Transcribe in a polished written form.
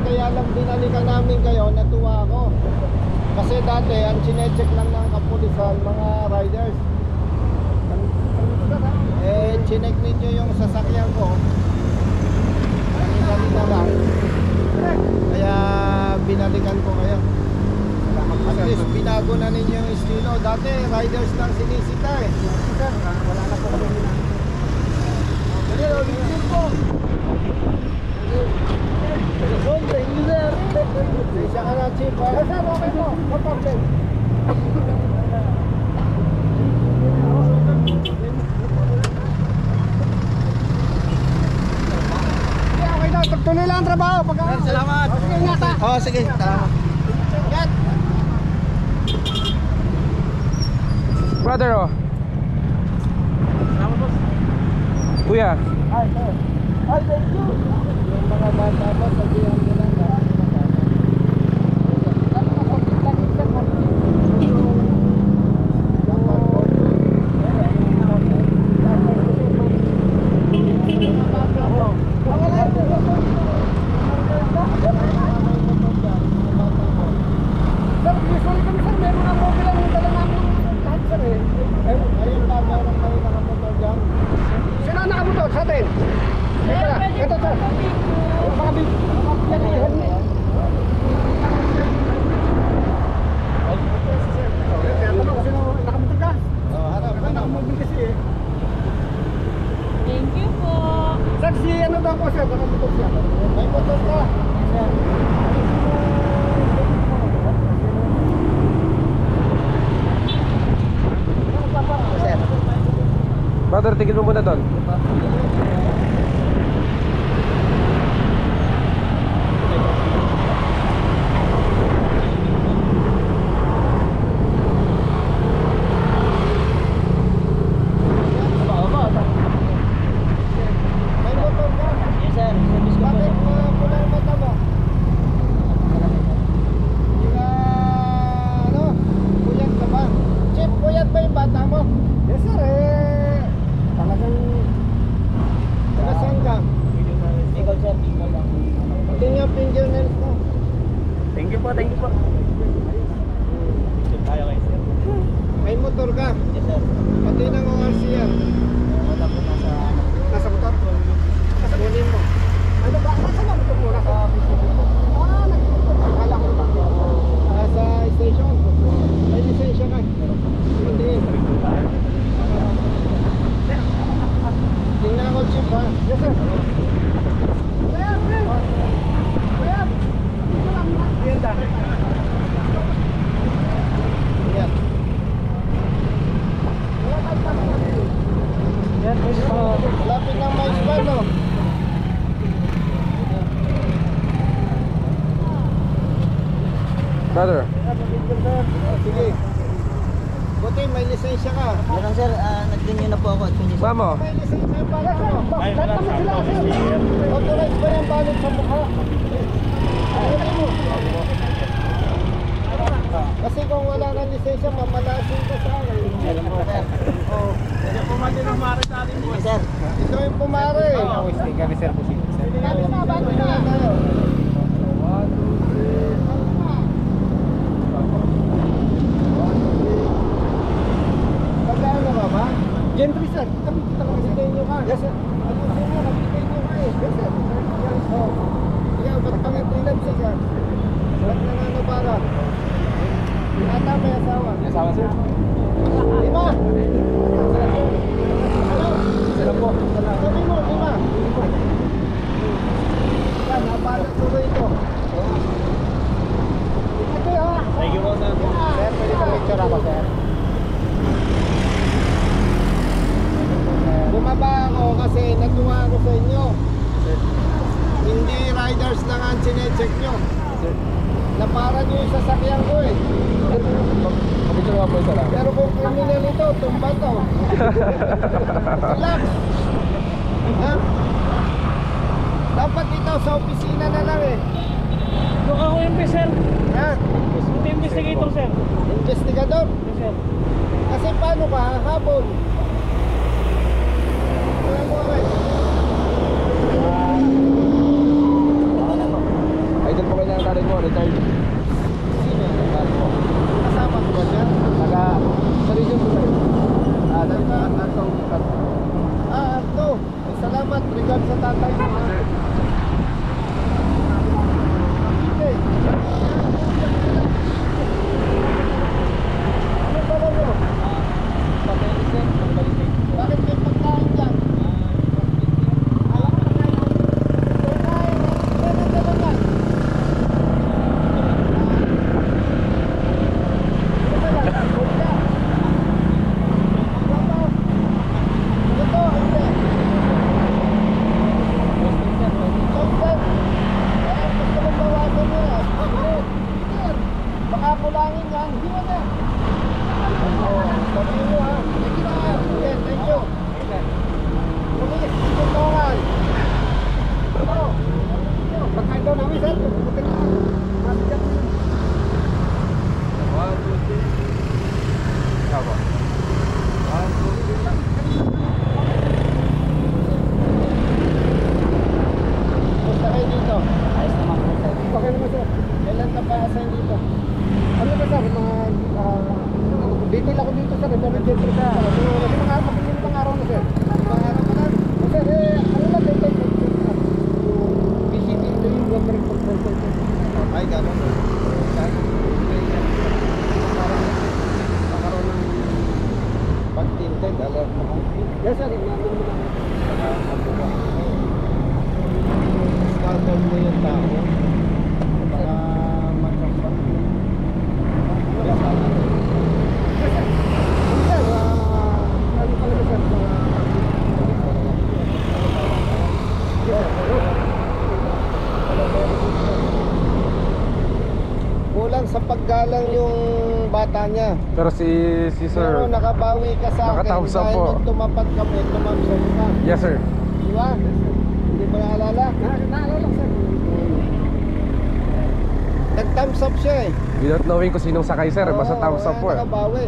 kaya lang binalikan namin kayo, natuwa ako. Kasi dati, ang chinecheck lang ng kapulisan, mga riders. Chinek ninyo yung sasakyan ko. Kanina lang. Kaya binalikan ko kayo. At least binago na ninyo yung estilo. Dati, riders lang sinisita eh. Wala na po kami na. Hello, bilhin po. Thank you, sir. Isa ka na, Chief. Sir, okay po. No problem. Okay na, tuloy lang ang trabaho. Salamat. Sige, ingata. Oo, sige. Salamat. Ingat. Brother, oh. Salamat, boss. Kuya. Ay, sir. Ay, thank you. Yung mga bata mo, sabihan nila na Brother, tigil mo muna doon. Brother. Sige. Buti may lisensya ka. Meron sir, nag-renew na po ako at finish. Mamo. May lisensya pa lang. Ay, wala sa sticker. Authorized ba yung balot sa mukha? Kasi kung wala kang lisensya, papalasin ka sa akin. Meron po sir. Oo. Kasi pumari ng mare sa atin po. Sir. Ito yung pumari. Ako sticker ni Sir Busit. Sabi na, bago na tayo. Pagkano ka ba? Gentry sir, kami kita makasitay nyo ka. Yes sir. Ano sir mo, makasitay nyo ka eh. Yes sir. Oo. Ikaw, ba't pangitilan siya sir? Ba't na ano para? Ata may asawa. May asawa sir? Lima! Ano? Sila po. Sabi mo, lima. Yan, nabalot ko ito. Ito ha. Thank you po sir. Sir, pwede ka picture ako sir. Bumaba ako kasi natuwa ako sa inyo. Hindi riders lang ang sinecheck nyo. Napara nyo yung sasakyan ko eh. Picture mo po isa lang. Pero kung criminal ito, tumba to. Relax. Ha? Dapat ikaw sa opisina na lang eh. Doon ako yung sir. Ha? Hindi investigator sir. Investigador. Yes sir. Kasi paano ka habol? Wala mo kami. Idol salamat. Regard sa tatay mo. Ha? Okay. Ano pala nyo? Bakit may pagkain dyan? Alam mo na yun. Pagkain. Meron ka naman. Baka kulangin yan, hindi mo na. Sabihin mo ha. Yes, thank you. Pulis, tutungan. Pagkain daw namin sir, pupunta na. Masjak na. 1, 2, 3. Ikaw po. 1, 2, 3. Kumusta kayo dito? Ayos naman po sir. Okay naman sir. Kailan ka pa assign dito? Ano ba sir? Detail ako dito sir. Ito na dito sa mga araw na sir. Mga araw na lang. Sir, ano lang detail? PCT ito yung government control center. Ay, gano'n. Nakaroon ng pag-tinted alert mo. Yes sir, nandun mo namin. Scalpel mo yung tao. Baka magkapat. Yes sir. Yes sir. Sir, ano talaga sir? Kulang sa paggalang yung bata niya. Pero si Pero sir. nakabawi ka sa akin Nakatapos na dahil po. nung tumapat kami, tumamsok ka. Yes sir. Di ba? Hindi mo naalala? Naalala sir. Nag-thumbs up siya eh. Without knowing kung sinong sakay sir, basta thumbs up po. Nakabawi.